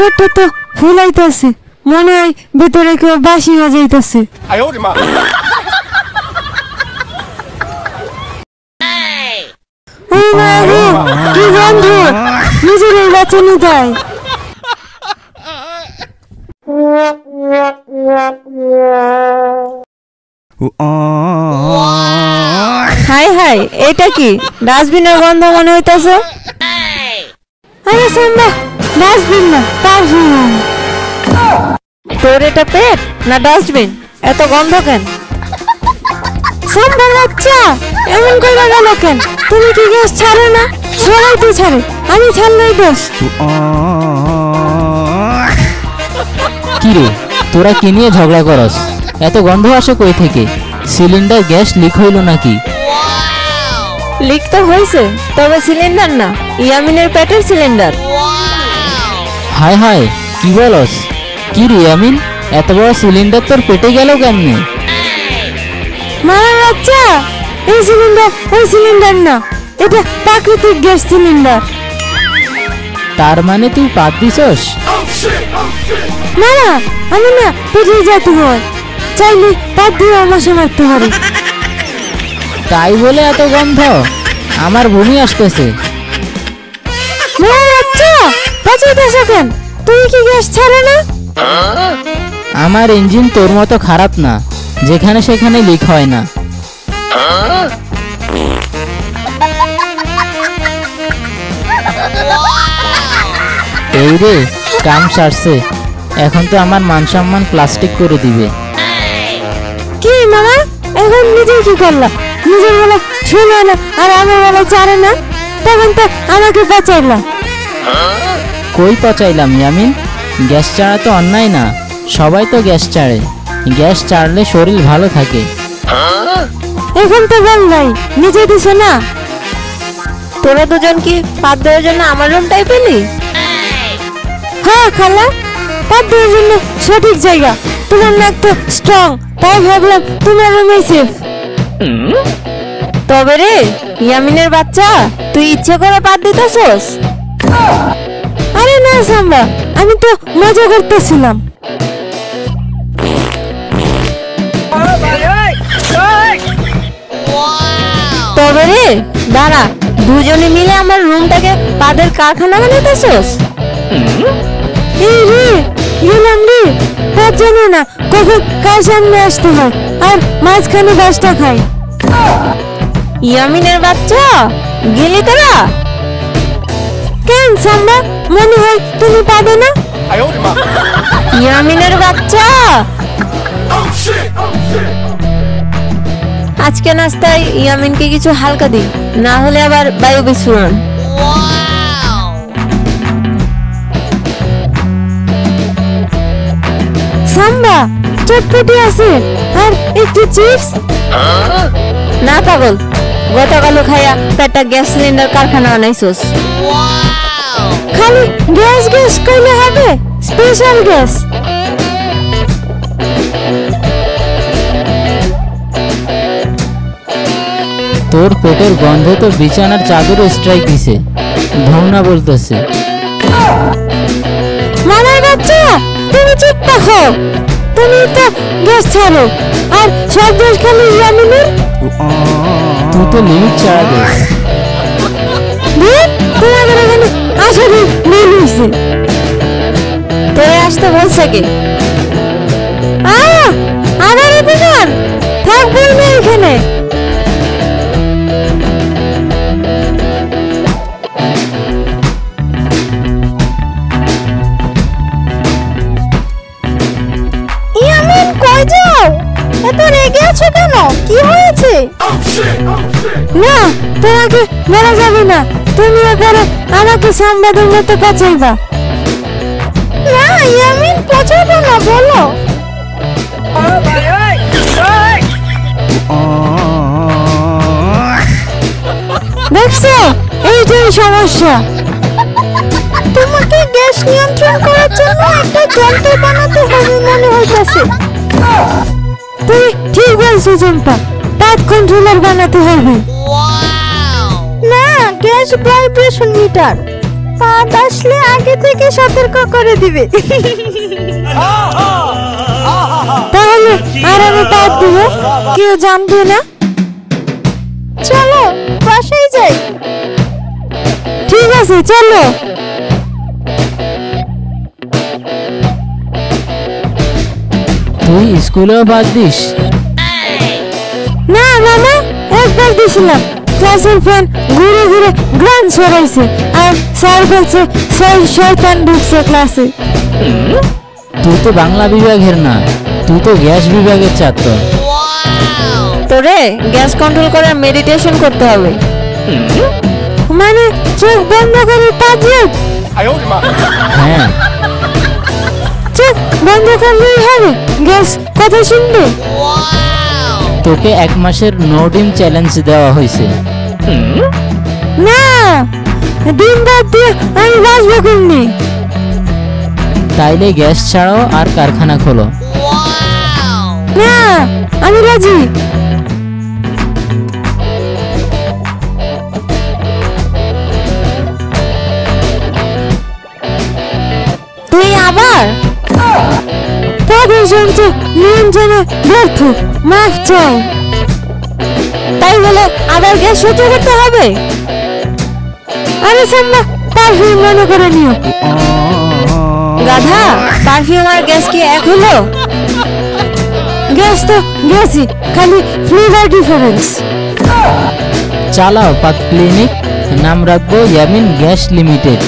পেটটা তো ফুলাইতেছে, মনে হয় ভেতরে কেউ বাঁশি বাজাইতেছে। কি গন্ধ, নিজেরই বাঁচানো দেয়। হাই হাই, এটা কি ডাস্টবিনের গন্ধ মনে হইতাছে? আরে সাম্বা, ডাস্টবিন না, পারফিউম। তোর এটা পেট না ডাস্টবিন? এত গন্ধ কেন? সাম্বা বাচ্চা, এমন কইরা গেল কেন? তুমি কি গ্যাস ছাড়ো না? সবাই তো ছাড়ে, আমি ছাড়লেই দোষ। কি রে, তোরা কি নিয়ে ঝগড়া করস? এত গন্ধ আসে কই থেকে? সিলিন্ডার গ্যাস লিক হইল নাকি? লিক তো হয়েছে, তবে সিলিন্ডার না, ইয়ামিনের পেটের সিলিন্ডার। হায় হায়, কি বলস? কি রে ইয়ামিন, এত বড় সিলিন্ডার তোর পেটে গেল কেমনে? মারা বাচ্চা, এই সিলিন্ডার না, এটা প্রাকৃতিক গ্যাস সিলিন্ডার। তার মানে তুই পাত দিছস? না না, আমি না, পেটে যেতে হয়, চাইলে পাত দিয়ে আমাকে মারতে পারি। তাই বলে এত গন্ধ? আমার বমি আসতেছে। মারা বাচ্চা, বাঁচাইতেছ কেন? তুমি কি গ্যাস ছাড়ো না? আমার ইঞ্জিন তোর মতো খারাপ না, যেখানে সেখানে লিক হয় না। এই রে, কাম সারছে, এখন তো আমার মান সম্মান প্লাস্টিক করে দিবে। কি মামা, এখন নিজে কি করলা? নিজের বেলা শুনে না আর আমার বেলা চারে না, তখন তো আমাকে বাঁচাইলা। কই পচাইলাম ইয়ামিন? গ্যাস চাড়া তো অন্যায় না, সবাই তো গ্যাস চাড়ে। গ্যাস চাড়লে শরীর ভালো থাকে। এখন তো বল ভাই, নিজে দিছ না? তোরা দুজন কি পাত দেওয়ার জন্য আমার রুমটাই পেলি? হ্যাঁ খালা, পাত দেওয়ার জন্য সঠিক জায়গা। তোমার নাক তো স্ট্রং, তাই ভাবলাম তোমার রুমই সেফ। তবে রে ইয়ামিনের বাচ্চা, তুই ইচ্ছে করে পাত দিতেছস? আরে না সাম্বা, আমি তো মজা করতেছিলাম। তবে রে দাঁড়া, দুজনে মিলে আমার রুমটাকে পাদের কারখানা বানাইতেছস? এই রে, গেলাম রে, পাদ জানে না কখন কার সামনে আসতে হয়, আর মাঝখানে বাসটা খাই। ইয়ামিনের বাচ্চা, গেলি তোরা? কেন সাম্বা, মনে হয় তুমি পাবে না? ইয়ামিনের বাচ্চা, আজকে নাস্তায় ইয়ামিনকে কিছু হালকা দিই, না হলে আবার বায়ু বিস্ফোরণ। সাম্বা, চটপটি আছে আর একটু চিপস। না পাগল, গতকালও খাইয়া পেটটা গ্যাস সিলিন্ডার কারখানা বানাইছস। খালি গ্যাস গ্যাস কইলে হবে? Special gas. তোর পেটের গন্ধে তো বিছানার চাদরও স্ট্রাইক দিছে, ধৌনা বলতেছে। মামার বাচ্চা, তুমি চুপ থাকো, তুমি তো গ্যাস ছাড়ো, আর সব গ্যাস খালি ইয়ামিনের। তুই তো লিমিট ছাড়া দিস। তোমাদের এখানে আসলে মিল হয়েছে। তোরে আসতে বলছে কে? আবার এদিকার থাকবো না এখানে। ইয়ামিন, কই যাও? এত রেগে আছো কেন? কি হয়েছে? না, তোমাকে বলা যাবে না, তুমি এবারে আমাকে সাম্বাদের মতো বাঁচাইবা। না ইয়ামিন, পচাবো না, বলো। দেখছো, এইটাই সমস্যা। তোমাকে গ্যাস নিয়ন্ত্রণ করার জন্য একটা যন্ত্র বানাতে হবে মনে হইতাছে। তুমি ঠিক বলছো চম্পা, পাত কন্ট্রোলার বানাতে হবে। না, গ্যাস ভাইব্রেশন মিটার। পাদ আসলে আগে থেকে সতর্ক করে দিবে। তাহলে আর আমি পাদ দিব, কেউ জানবে না। চলো বাসায় যাই। ঠিক আছে চলো। তুই স্কুলেও বাদ দিস? না মামা, একবার দিছিলাম। ক্লাসের ফ্যান ঘুরে ঘুরে গ্রান ছড়াইছে আর স্যার বলছে শয়তান ঢুকছে ক্লাসে। তুই তো বাংলা বিভাগের না, তুই তো গ্যাস বিভাগের ছাত্র। তোরে গ্যাস কন্ট্রোল করার মেডিটেশন করতে হবে। মানে চোখ বন্ধ করে 5 মিনিট? হ্যাঁ, চোখ বন্ধ করলেই হবে, গ্যাস কথা শুনবে। তোকে 1 মাসের নো ডিম চ্যালেঞ্জ দেওয়া হয়েছে। না, ডিম বাদ দিয়ে আমি বাঁচবো কেমনি? তাইলে গ্যাস ছাড়াও আর কারখানা খোলো। না, আমি রাজি। তুই আবার প্রদর্শনকে নিয়ন্ত্রণে ব্যর্থ, মাফ চাই। তাই বলে আবার গ্যাস সহ্য করতে হবে? আরে সাম্বা, পারফিউম মনে করে নিও। গাধা, পারফিউম আর গ্যাস কি এক হলো? গ্যাস তো গ্যাসই, খালি ফ্লেভার ডিফারেন্স। চালাও পাত ক্লিনিক, নাম রাখবো ইয়ামিন গ্যাস লিমিটেড।